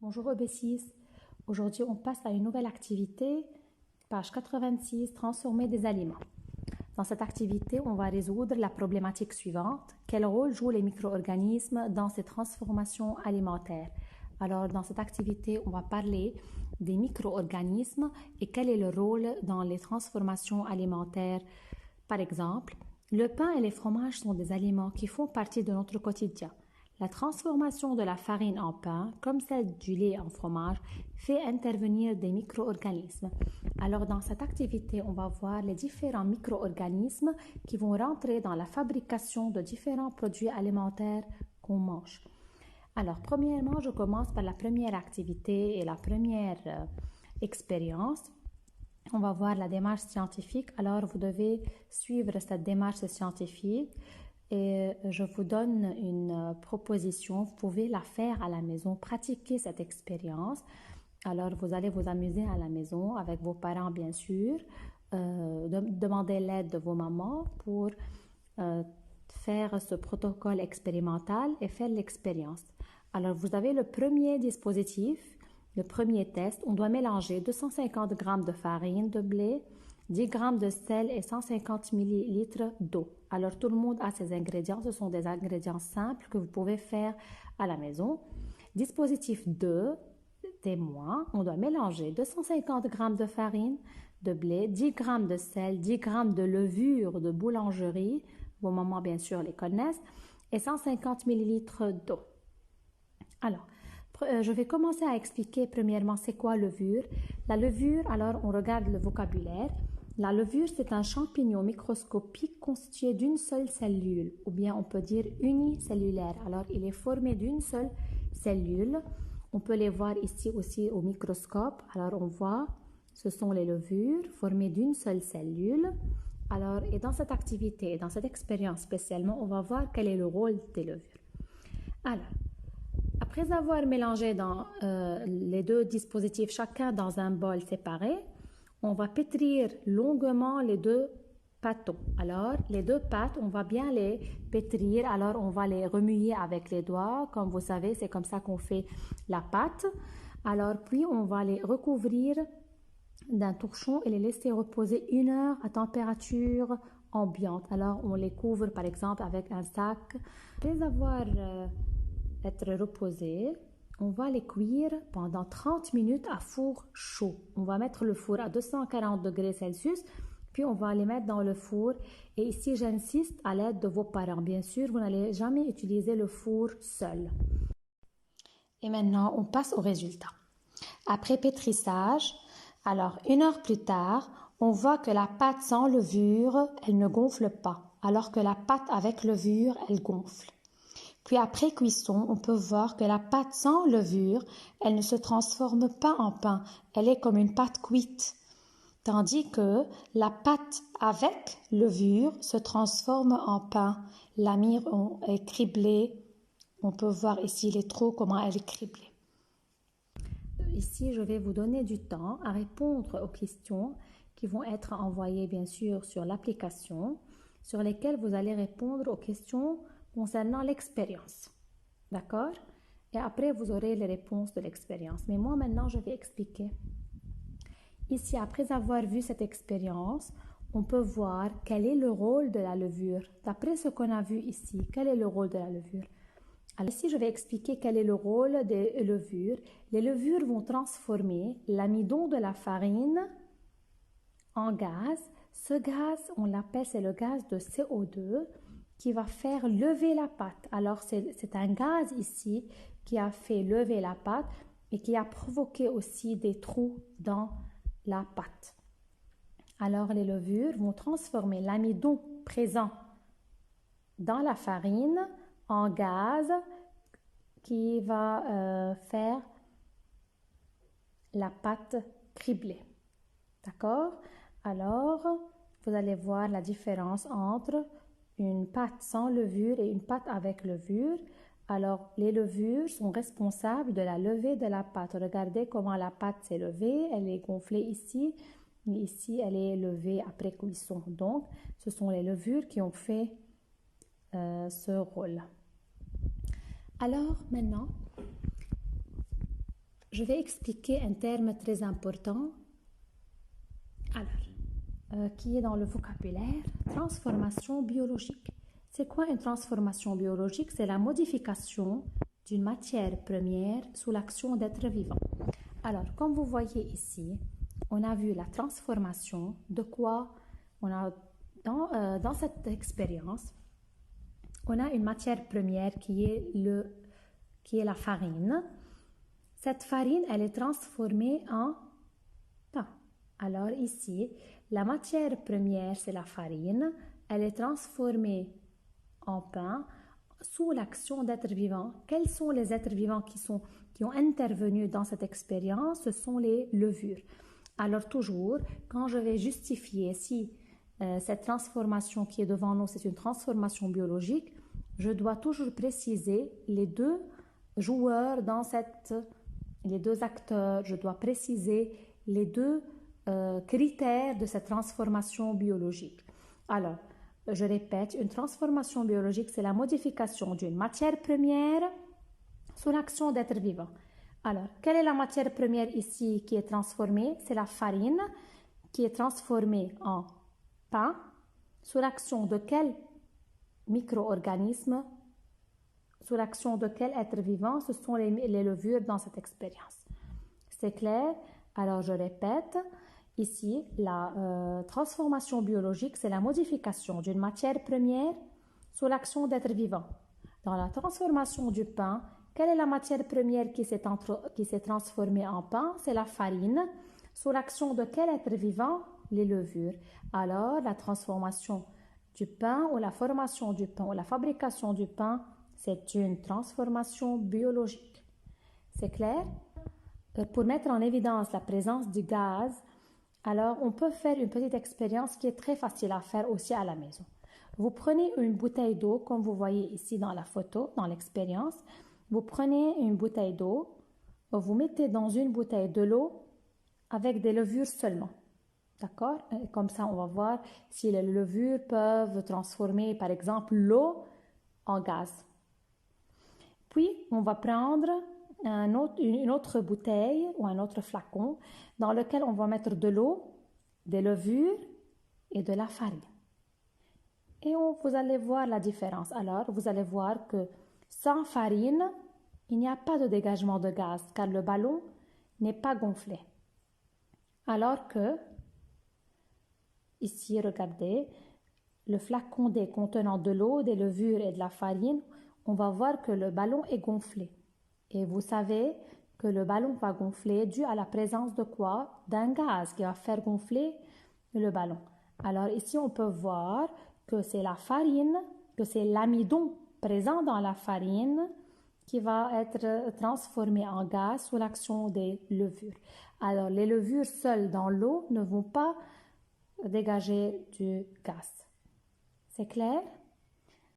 Bonjour OB6, aujourd'hui on passe à une nouvelle activité, page 86, transformer des aliments. Dans cette activité, on va résoudre la problématique suivante. Quel rôle jouent les micro-organismes dans ces transformations alimentaires? Alors dans cette activité, on va parler des micro-organismes et quel est le rôle dans les transformations alimentaires. Par exemple, le pain et les fromages sont des aliments qui font partie de notre quotidien. La transformation de la farine en pain, comme celle du lait en fromage, fait intervenir des micro-organismes. Alors dans cette activité, on va voir les différents micro-organismes qui vont rentrer dans la fabrication de différents produits alimentaires qu'on mange. Alors premièrement, je commence par la première activité et la première expérience. On va voir la démarche scientifique. Alors vous devez suivre cette démarche scientifique. Et je vous donne une proposition, vous pouvez la faire à la maison, pratiquer cette expérience. Alors vous allez vous amuser à la maison avec vos parents bien sûr, demander l'aide de vos mamans pour faire ce protocole expérimental et faire l'expérience. Alors vous avez le premier dispositif, le premier test, on doit mélanger 250 g de farine de blé, 10 g de sel et 150 ml d'eau. Alors tout le monde a ces ingrédients, ce sont des ingrédients simples que vous pouvez faire à la maison. Dispositif 2, témoin, on doit mélanger 250 g de farine de blé, 10 g de sel, 10 g de levure de boulangerie, vos mamans bien sûr les connaissent, et 150 ml d'eau. Alors, je vais commencer à expliquer premièrement c'est quoi levure. La levure, alors on regarde le vocabulaire. La levure, c'est un champignon microscopique constitué d'une seule cellule, ou bien on peut dire unicellulaire. Alors, il est formé d'une seule cellule. On peut les voir ici aussi au microscope. Alors, on voit, ce sont les levures formées d'une seule cellule. Alors, et dans cette activité, dans cette expérience spécialement, on va voir quel est le rôle des levures. Alors, après avoir mélangé dans les deux dispositifs, chacun dans un bol séparé, on va pétrir longuement les deux pâteaux. Alors, les deux pâtes, on va bien les pétrir. Alors, on va les remuer avec les doigts. Comme vous savez, c'est comme ça qu'on fait la pâte. Alors, puis, on va les recouvrir d'un torchon et les laisser reposer 1 heure à température ambiante. Alors, on les couvre, par exemple, avec un sac. Après avoir être reposés, on va les cuire pendant 30 minutes à four chaud. On va mettre le four à 240 degrés Celsius, puis on va les mettre dans le four. Et ici, j'insiste à l'aide de vos parents. Bien sûr, vous n'allez jamais utiliser le four seul. Et maintenant, on passe au résultat. Après pétrissage, alors 1 heure plus tard, on voit que la pâte sans levure, elle ne gonfle pas, alors que la pâte avec levure, elle gonfle. Puis après cuisson, on peut voir que la pâte sans levure, elle ne se transforme pas en pain, elle est comme une pâte cuite. Tandis que la pâte avec levure se transforme en pain. La mire est criblée. On peut voir ici les trous, comment elle est criblée. Ici, je vais vous donner du temps à répondre aux questions qui vont être envoyées bien sûr sur l'application, sur lesquelles vous allez répondre aux questions concernant l'expérience. D'accord? Et après, vous aurez les réponses de l'expérience. Mais moi, maintenant, je vais expliquer. Ici, après avoir vu cette expérience, on peut voir quel est le rôle de la levure. D'après ce qu'on a vu ici, quel est le rôle de la levure? Alors ici, je vais expliquer quel est le rôle des levures. Les levures vont transformer l'amidon de la farine en gaz. Ce gaz, on l'appelle, c'est le gaz de CO2 qui va faire lever la pâte. Alors, c'est un gaz ici qui a fait lever la pâte et qui a provoqué aussi des trous dans la pâte. Alors, les levures vont transformer l'amidon présent dans la farine en gaz qui va faire la pâte criblée. D'accord? Alors, vous allez voir la différence entre une pâte sans levure et une pâte avec levure. Alors, les levures sont responsables de la levée de la pâte. Regardez comment la pâte s'est levée. Elle est gonflée ici. Ici, elle est levée après cuisson. Donc, ce sont les levures qui ont fait ce rôle. Alors, maintenant, je vais expliquer un terme très important, qui est dans le vocabulaire, transformation biologique. C'est quoi une transformation biologique? C'est la modification d'une matière première sous l'action d'êtres vivants. Alors, comme vous voyez ici, on a vu la transformation de quoi on a dans cette expérience, on a une matière première qui est la farine. Cette farine, elle est transformée en pain. Alors ici, la matière première, c'est la farine. Elle est transformée en pain sous l'action d'êtres vivants. Quels sont les êtres vivants qui ont intervenu dans cette expérience? Ce sont les levures. Alors toujours, quand je vais justifier si cette transformation qui est devant nous, c'est une transformation biologique, je dois toujours préciser les deux joueurs les deux acteurs, je dois préciser les deux critères de cette transformation biologique. Alors, je répète, une transformation biologique, c'est la modification d'une matière première sous l'action d'êtres vivants. Alors, quelle est la matière première ici qui est transformée? C'est la farine qui est transformée en pain sous l'action de quel micro-organisme, sous l'action de quel être vivant? Ce sont les levures dans cette expérience. C'est clair? Alors, je répète. Ici, la transformation biologique, c'est la modification d'une matière première sous l'action d'êtres vivants. Dans la transformation du pain, quelle est la matière première qui s'est transformée en pain? C'est la farine. Sous l'action de quel être vivant? Les levures. Alors, la transformation du pain ou la formation du pain ou la fabrication du pain, c'est une transformation biologique. C'est clair? Pour mettre en évidence la présence du gaz, alors on peut faire une petite expérience qui est très facile à faire aussi à la maison. Vous prenez une bouteille d'eau, comme vous voyez ici dans la photo, dans l'expérience. Vous prenez une bouteille d'eau, vous mettez dans une bouteille de l'eau avec des levures seulement. D'accord? Comme ça, on va voir si les levures peuvent transformer, par exemple, l'eau en gaz. Puis, on va prendre une autre bouteille ou un autre flacon dans lequel on va mettre de l'eau, des levures et de la farine. Et vous allez voir la différence. Alors, vous allez voir que sans farine, il n'y a pas de dégagement de gaz car le ballon n'est pas gonflé. Alors que, ici, regardez, le flacon contenant de l'eau, des levures et de la farine, on va voir que le ballon est gonflé. Et vous savez que le ballon va gonfler dû à la présence de quoi? D'un gaz qui va faire gonfler le ballon. Alors ici, on peut voir que c'est la farine, que c'est l'amidon présent dans la farine qui va être transformé en gaz sous l'action des levures. Alors, les levures seules dans l'eau ne vont pas dégager du gaz. C'est clair?